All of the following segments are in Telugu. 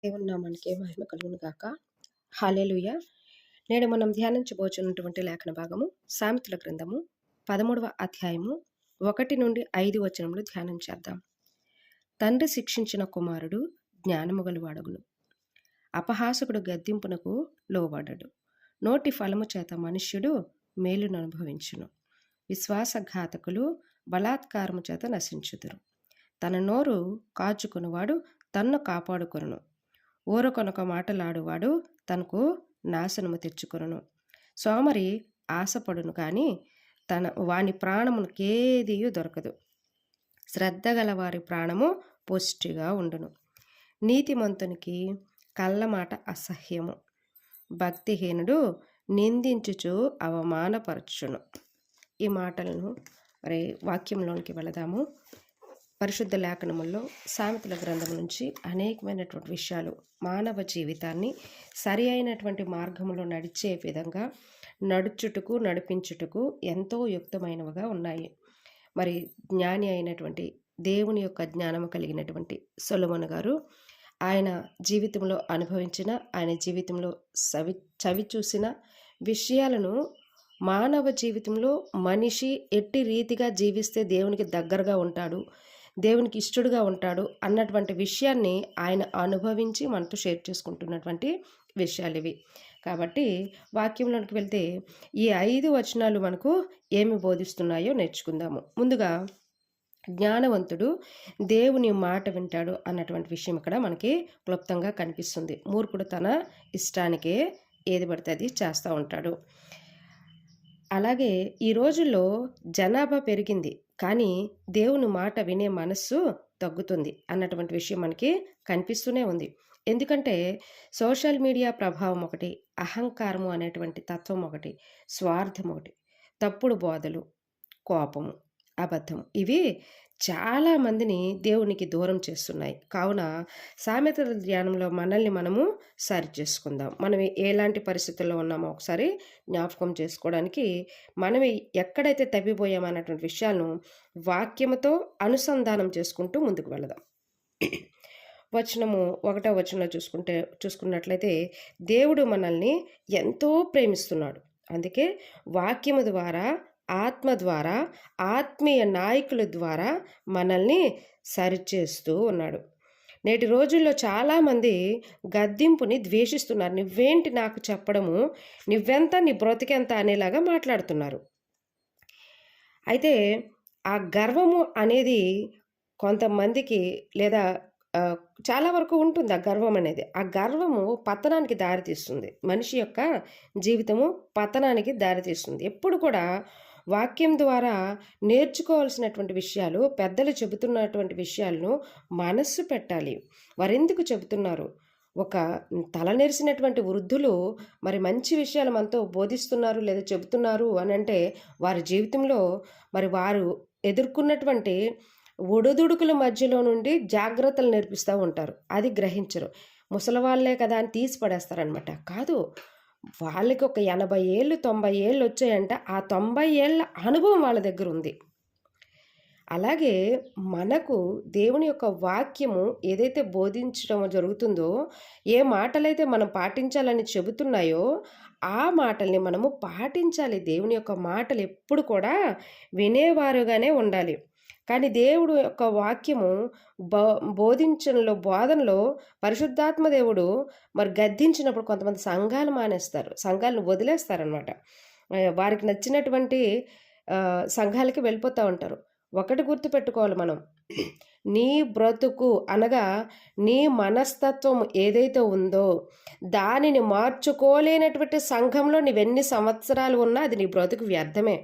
దేవుని నామానికి మహిమ కలుగును గాక. హల్లెలూయా. నేడు మనం ధ్యానించబోచున్నటువంటి లేఖన భాగము సామెతల గ్రంథము 13వ అధ్యాయము 1-5 వచనములు ధ్యానం చేద్దాం. తండ్రి శిక్షించిన కుమారుడు జ్ఞానము గలవాడగును. అపహాసకుడు గద్దింపునకు లోబడడు. నోటి ఫలము చేత మనుష్యుడు మేలును అనుభవించును. విశ్వాసఘాతకులు బలాత్కారము చేత నశించుదురు. తన నోరు కాచుకునివాడు తన్ను కాపాడుకొనును. ఊరకొనక మాటలాడువాడు తనకు నాశనము తెచ్చుకొనును. సోమరి ఆశపడును కానీ వాని ప్రాణమునకేదియు దొరకదు. శ్రద్ధ గల వారి ప్రాణము పుష్టిగా ఉండును. నీతిమంతునికి కళ్ళమాట అసహ్యము. భక్తిహీనుడు నిందించుచు అవమానపరచును. ఈ మాటలను మరి వాక్యంలోనికి వెళదాము. పరిశుద్ధ లేఖనముల్లో సామెతల గ్రంథం నుంచి అనేకమైనటువంటి విషయాలు మానవ జీవితాన్ని సరి అయినటువంటి మార్గంలో నడిచే విధంగా నడిపించుటకు ఎంతో యుక్తమైనవిగా ఉన్నాయి. మరి జ్ఞాని అయినటువంటి దేవుని యొక్క జ్ఞానము కలిగినటువంటి సొలొమోను గారు ఆయన జీవితంలో అనుభవించిన, ఆయన జీవితంలో చవి చూసిన విషయాలను మానవ జీవితంలో మనిషి ఎట్టి రీతిగా జీవిస్తే దేవునికి దగ్గరగా ఉంటాడు, దేవునికి ఇష్టడుగా ఉంటాడు అన్నటువంటి విషయాన్ని ఆయన అనుభవించి మనతో షేర్ చేసుకుంటున్నటువంటి విషయాలు ఇవి. కాబట్టి వాక్యంలోనికి వెళ్తే ఈ 5 వచనాలు మనకు ఏమి బోధిస్తున్నాయో నేర్చుకుందాము. ముందుగా జ్ఞానవంతుడు దేవుని మాట వింటాడు అన్నటువంటి విషయం ఇక్కడ మనకి క్లుప్తంగా కనిపిస్తుంది. మూర్ఖుడు తన ఇష్టానికే ఏది పడితే అది చేస్తూ ఉంటాడు. అలాగే ఈ రోజుల్లో జనాభా పెరిగింది కానీ దేవుని మాట వినే మనస్సు తగ్గుతుంది అన్నటువంటి విషయం మనకి కనిపిస్తూనే ఉంది. ఎందుకంటే సోషల్ మీడియా ప్రభావం ఒకటి, అహంకారము అనేటువంటి తత్వం ఒకటి, స్వార్థం ఒకటి, తప్పుడు బోధలు, కోపము, అబద్ధం ఇవి చాలా మందిని దేవునికి దూరం చేస్తున్నాయి. కావున సామెతల ధ్యానంలో మనల్ని మనము సరి చేసుకుందాం. మనం ఎలాంటి పరిస్థితుల్లో ఉన్నామో ఒకసారి జ్ఞాపకం చేసుకోవడానికి మనం ఎక్కడైతే తప్పిపోయామన్నటువంటి విషయాలను వాక్యముతో అనుసంధానం చేసుకుంటూ ముందుకు వెళదాం. వచనము 1వ వచనంలో చూసుకున్నట్లయితే దేవుడు మనల్ని ఎంతో ప్రేమిస్తున్నాడు. అందుకే వాక్యము ద్వారా, ఆత్మ ద్వారా, ఆత్మీయ నాయకుల ద్వారా మనల్ని సరిచేస్తూ ఉన్నాడు. నేటి రోజుల్లో చాలామంది గద్దింపుని ద్వేషిస్తున్నారు. నువ్వేంటి నాకు చెప్పడము, నువ్వెంత, నీ బ్రతికెంత అనేలాగా మాట్లాడుతున్నారు. అయితే ఆ గర్వము అనేది కొంతమందికి లేదా చాలా వరకు ఉంటుంది. ఆ గర్వం అనేది, ఆ గర్వము పతనానికి దారితీస్తుంది. మనిషి యొక్క జీవితము పతనానికి దారితీస్తుంది. ఎప్పుడు కూడా వాక్యం ద్వారా నేర్చుకోవాల్సినటువంటి విషయాలు, పెద్దలు చెబుతున్నటువంటి విషయాలను మనస్సు పెట్టాలి. వారెందుకు చెబుతున్నారు? ఒక తలనెరిసినటువంటి వృద్ధులు మరి మంచి విషయాలు మనతో బోధిస్తున్నారు లేదా చెబుతున్నారు అని అంటే వారి జీవితంలో మరి వారు ఎదుర్కొన్నటువంటి ఒడుదుడుకుల మధ్యలో నుండి జాగ్రత్తలు నేర్పిస్తూ ఉంటారు. అది గ్రహించరు. ముసలివాళ్లే కదా అని తీసి పడేస్తారనమాట. కాదు, వాళ్ళకి ఒక 80 ఏళ్ళు 90 ఏళ్ళు వచ్చాయంట, ఆ 90 ఏళ్ళ అనుభవం వాళ్ళ దగ్గర ఉంది. అలాగే మనకు దేవుని యొక్క వాక్యము ఏదైతే బోధించడం జరుగుతుందో, ఏ మాటలైతే మనం పాటించాలని చెబుతున్నాయో ఆ మాటల్ని మనము పాటించాలి. దేవుని యొక్క మాటలు ఎప్పుడు కూడా వినేవారుగానే ఉండాలి. కానీ దేవుడు యొక్క వాక్యము బోధనలో పరిశుద్ధాత్మ దేవుడు మరి గద్దించినప్పుడు కొంతమంది సంఘాలు మానేస్తారు, సంఘాలను వదిలేస్తారనమాట. వారికి నచ్చినటువంటి సంఘాలకి వెళ్ళిపోతూ ఉంటారు. ఒకటి గుర్తుపెట్టుకోవాలి మనం, నీ బ్రతుకు అనగా నీ మనస్తత్వం ఏదైతే ఉందో దానిని మార్చుకోలేనటువంటి సంఘంలో నీవెన్ని సంవత్సరాలు ఉన్నా అది నీ బ్రతుకు వ్యర్థమే.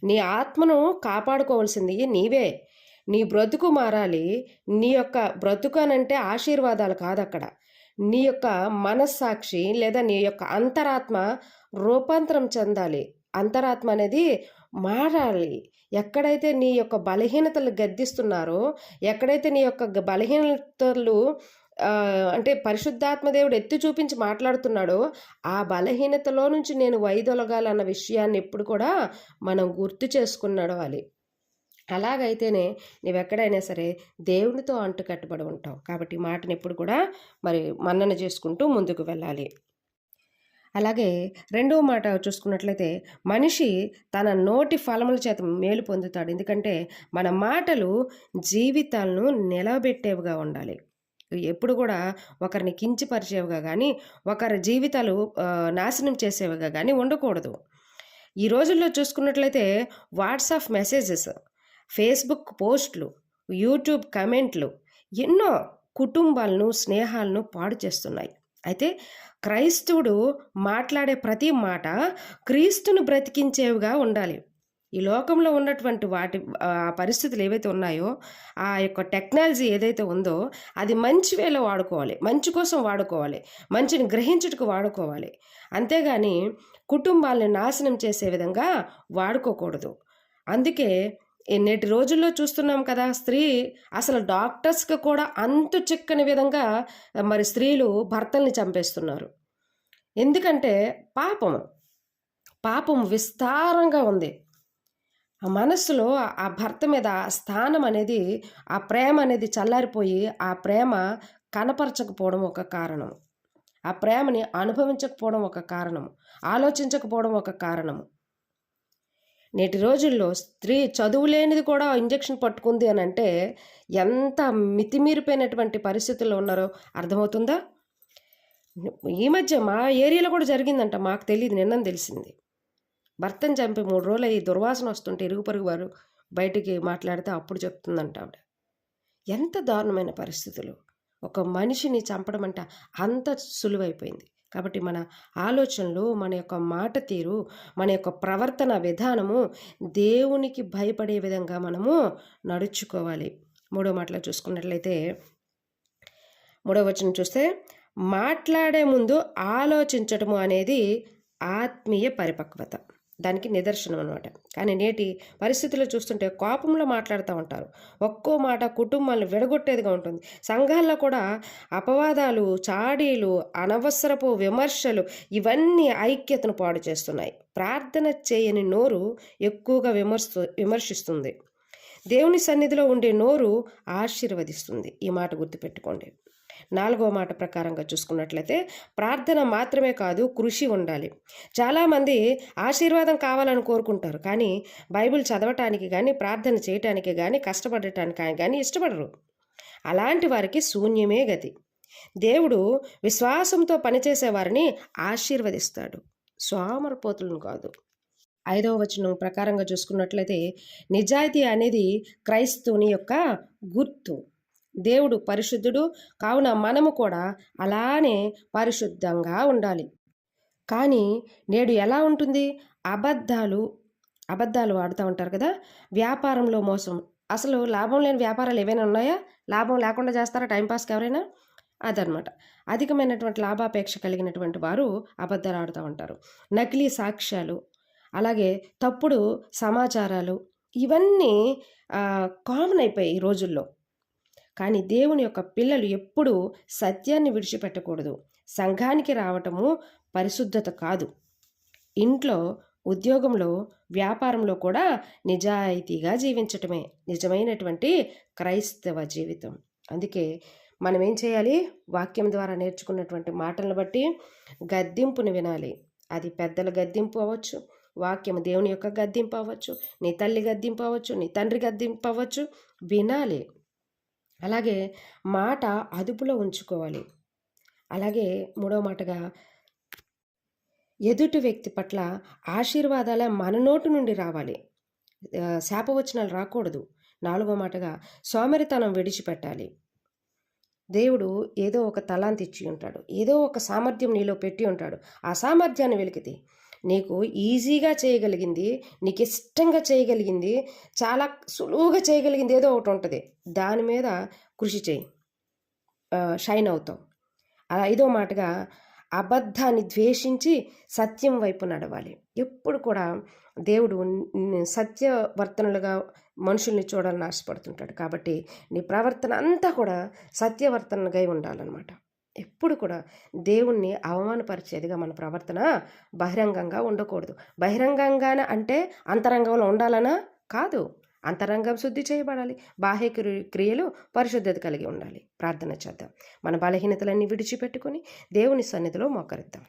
నీ ఆత్మను కాపాడుకోవాల్సింది నీవే. నీ బ్రతుకు మారాలి. నీ యొక్క బ్రతుకు అనంటే ఆశీర్వాదాలు కాదు అక్కడ. నీ యొక్క మనస్సాక్షి లేదా నీ యొక్క అంతరాత్మ రూపాంతరం చెందాలి. అంతరాత్మ అనేది మారాలి. ఎక్కడైతే నీ యొక్క బలహీనతలు గద్దిస్తున్నారో, ఎక్కడైతే నీ యొక్క బలహీనతలు అంటే పరిశుద్ధాత్మ దేవుడు ఎత్తి చూపించి మాట్లాడుతున్నాడో ఆ బలహీనతలో నుంచి నేను వైదొలగాలన్న విషయాన్ని ఎప్పుడు కూడా మనం గుర్తు చేసుకుని నడవాలి. అలాగైతేనే నువ్వెక్కడైనా సరే దేవునితో అంటు కట్టుబడి ఉంటావు. కాబట్టి ఈ మాటని ఎప్పుడు కూడా మరి మన్నన చేసుకుంటూ ముందుకు వెళ్ళాలి. అలాగే రెండవ మాట చూసుకున్నట్లయితే మనిషి తన నోటి ఫలముల చేత మేలు పొందుతాడు. ఎందుకంటే మన మాటలు జీవితాలను నిలబెట్టేవిగా ఉండాలి. ఎప్పుడు కూడా ఒకరిని కించపరిచేవిగా కానీ, ఒకరి జీవితాలు నాశనం చేసేవిగా కానీ ఉండకూడదు. ఈ రోజుల్లో చూసుకున్నట్లయితే వాట్సాప్ మెసేజెస్, ఫేస్బుక్ పోస్టులు, యూట్యూబ్ కమెంట్లు ఎన్నో కుటుంబాలను, స్నేహాలను పాడు చేస్తున్నాయి. అయితే క్రైస్తవుడు మాట్లాడే ప్రతి మాట క్రీస్తును బ్రతికించేవిగా ఉండాలి. ఈ లోకంలో ఉన్నటువంటి పరిస్థితులు ఏవైతే ఉన్నాయో, ఆ యొక్క టెక్నాలజీ ఏదైతే ఉందో అది మంచి వేలో వాడుకోవాలి, మంచి కోసం వాడుకోవాలి, మంచిని గ్రహించుటకు వాడుకోవాలి. అంతేగాని కుటుంబాలను నాశనం చేసే విధంగా వాడుకోకూడదు. అందుకే నేటి రోజుల్లో చూస్తున్నాం కదా, స్త్రీ అసలు డాక్టర్స్కి కూడా అంతు చిక్కని విధంగా మరి స్త్రీలు భర్తల్ని చంపేస్తున్నారు. ఎందుకంటే పాపం విస్తారంగా ఉంది. ఆ మనస్సులో ఆ భర్త మీద స్థానం అనేది, ఆ ప్రేమ అనేది చల్లారిపోయి ఆ ప్రేమ కనపరచకపోవడం ఒక కారణం, ఆ ప్రేమని అనుభవించకపోవడం ఒక కారణం, ఆలోచించకపోవడం ఒక కారణము. నేటి రోజుల్లో స్త్రీ చదువు లేనిది కూడా ఇంజెక్షన్ పట్టుకుంది అని అంటే ఎంత మితిమీరిపోయినటువంటి పరిస్థితుల్లో ఉన్నారో అర్థమవుతుందా? ఈ మధ్య మా ఏరియాలో కూడా జరిగిందంట, మాకు తెలియదు, నిన్న తెలిసింది. భర్తను చంపి 3 రోజులు అయ్యి దుర్వాసన వస్తుంటే ఇరుగు పొరుగు వారు బయటికి మాట్లాడితే అప్పుడు చెప్తుందంట ఆవిడ. ఎంత దారుణమైన పరిస్థితులు! ఒక మనిషిని చంపడం అంటే అంత సులువైపోయింది. కాబట్టి మన ఆలోచనలు, మన యొక్క మాట తీరు, మన యొక్క ప్రవర్తన విధానము దేవునికి భయపడే విధంగా మనము నడుచుకోవాలి. మూడో మాటలో చూసుకున్నట్లయితే, మూడో వచనం చూస్తే, మాట్లాడే ముందు ఆలోచించటము అనేది ఆత్మీయ పరిపక్వత, దానికి నిదర్శనం అనమాట. కానీ నేటి పరిస్థితుల్లో చూస్తుంటే కోపంలో మాట్లాడుతూ ఉంటారు. ఒక్కో మాట కుటుంబాలను విడగొట్టేదిగా ఉంటుంది. సంఘాల్లో కూడా అపవాదాలు, చాడీలు, అనవసరపు విమర్శలు ఇవన్నీ ఐక్యతను పాడు చేస్తున్నాయి. ప్రార్థన చేయని నోరు ఎక్కువగా విమర్శిస్తుంది. దేవుని సన్నిధిలో ఉండే నోరు ఆశీర్వదిస్తుంది. ఈ మాట గుర్తుపెట్టుకోండి. 4వ మాట ప్రకారంగా చూసుకున్నట్లయితే, ప్రార్థన మాత్రమే కాదు, కృషి ఉండాలి. చాలామంది ఆశీర్వాదం కావాలని కోరుకుంటారు, కానీ బైబిల్ చదవటానికి కానీ, ప్రార్థన చేయటానికి కానీ, కష్టపడటానికి కానీ ఇష్టపడరు. అలాంటి వారికి శూన్యమే గతి. దేవుడు విశ్వాసంతో పనిచేసే వారిని ఆశీర్వదిస్తాడు, సోమరిపోతులను కాదు. 5వ వచనం ప్రకారంగా చూసుకున్నట్లయితే, నిజాయితీ అనేది క్రైస్తవుని యొక్క గుర్తు. దేవుడు పరిశుద్ధుడు కావున మనము కూడా అలానే పరిశుద్ధంగా ఉండాలి. కానీ నేడు ఎలా ఉంటుంది? అబద్ధాలు ఆడుతూ ఉంటారు కదా. వ్యాపారంలో మోసం. అసలు లాభం లేని వ్యాపారాలు ఏవైనా ఉన్నాయా? లాభం లేకుండా చేస్తారా టైంపాస్కి ఎవరైనా? అదనమాట. అధికమైనటువంటి లాభాపేక్ష కలిగినటువంటి వారు అబద్ధాలు ఆడుతూ ఉంటారు. నకిలీ సాక్ష్యాలు, అలాగే తప్పుడు సమాచారాలు, ఇవన్నీ కామన్ అయిపోయాయి ఈ రోజుల్లో. కానీ దేవుని యొక్క పిల్లలు ఎప్పుడూ సత్యాన్ని విడిచిపెట్టకూడదు. సంఘానికి రావటము పరిశుద్ధత కాదు. ఇంట్లో, ఉద్యోగంలో, వ్యాపారంలో కూడా నిజాయితీగా జీవించటమే నిజమైనటువంటి క్రైస్తవ జీవితం. అందుకే మనం ఏం చేయాలి? వాక్యం ద్వారా నేర్చుకున్నటువంటి మాటలను బట్టి గద్దింపుని వినాలి. అది పెద్దల గద్దింపు అవ్వచ్చు, వాక్యం దేవుని యొక్క గద్దింపు అవ్వచ్చు, నీ తల్లి గద్దింపు అవ్వచ్చు, నీ తండ్రి గద్దింపు అవ్వచ్చు, వినాలి. అలాగే మాట అదుపులో ఉంచుకోవాలి. అలాగే మూడవ మాటగా, ఎదుటి వ్యక్తి పట్ల ఆశీర్వాదాల మన నోటి నుండి రావాలి, శాపవచనాలు రాకూడదు. 4వ మాటగా, సోమరితనం విడిచిపెట్టాలి. దేవుడు ఏదో ఒక తలాంతి ఇచ్చి ఉంటాడు, ఏదో ఒక సామర్థ్యం నీలో పెట్టి ఉంటాడు. ఆ సామర్థ్యాన్ని వెలికితే నీకు ఈజీగా చేయగలిగింది, నీకు ఇష్టంగా చేయగలిగింది, చాలా సులువుగా చేయగలిగింది ఏదో ఒకటి ఉంటుంది. దాని మీద కృషి చేయి, షైన్ అవుతావు. 5వ మాటగా, అబద్ధాన్ని ద్వేషించి సత్యం వైపు నడవాలి. ఎప్పుడు కూడా దేవుడు సత్యవర్తనులుగా మనుషుల్ని చూడాలని ఆశపడుతుంటాడు. కాబట్టి నీ ప్రవర్తన అంతా కూడా సత్యవర్తనగా ఉండాలన్నమాట. ఎప్పుడు కూడా దేవుణ్ణి అవమానపరిచేదిగా మన ప్రవర్తన బహిరంగంగా ఉండకూడదు. బహిరంగంగానే అంటే అంతరంగంలో ఉండాలనా? కాదు. అంతరంగం శుద్ధి చేయబడాలి. బాహ్య క్రియలు పరిశుద్ధత కలిగి ఉండాలి. ప్రార్థన చేద్దాం. మన బలహీనతలన్నీ విడిచిపెట్టుకొని దేవుని సన్నిధిలో మోకరిద్దాం.